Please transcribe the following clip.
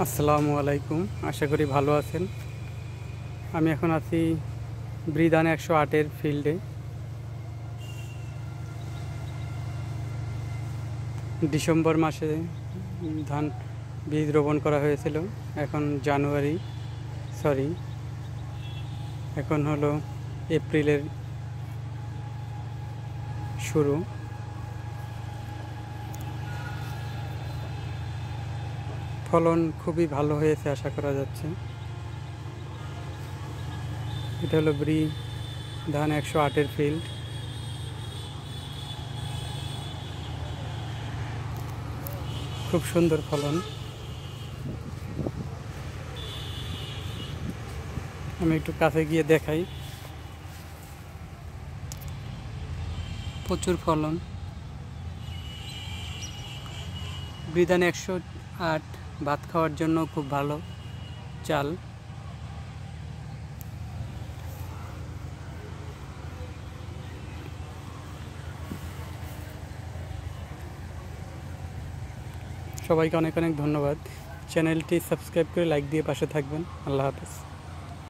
আসসালামু আলাইকুম। আশা করি ভালো আছেন। আমি এখন আছি বৃদান 108-এর ফিল্ডে। ডিসেম্বর মাসে ধান বীজ রোপণ করা হয়েছিল। এখন এখন হলো এপ্রিলের শুরু। ফলন খুবই ভালো হয়েছে আশা করা যাচ্ছে। এটা হলো বৃদান 108-এর ফিল্ড। খুব সুন্দর ফলন। আমি একটু কাছে গিয়ে দেখাই। প্রচুর ফলন। বৃদান 108 ভাত খাওয়ার জন্য খুব ভালো চাল। সবাইকে অনেক অনেক ধন্যবাদ। চ্যানেলটি সাবস্ক্রাইব করে লাইক দিয়ে পাশে থাকবেন। আল্লাহ হাফেজ।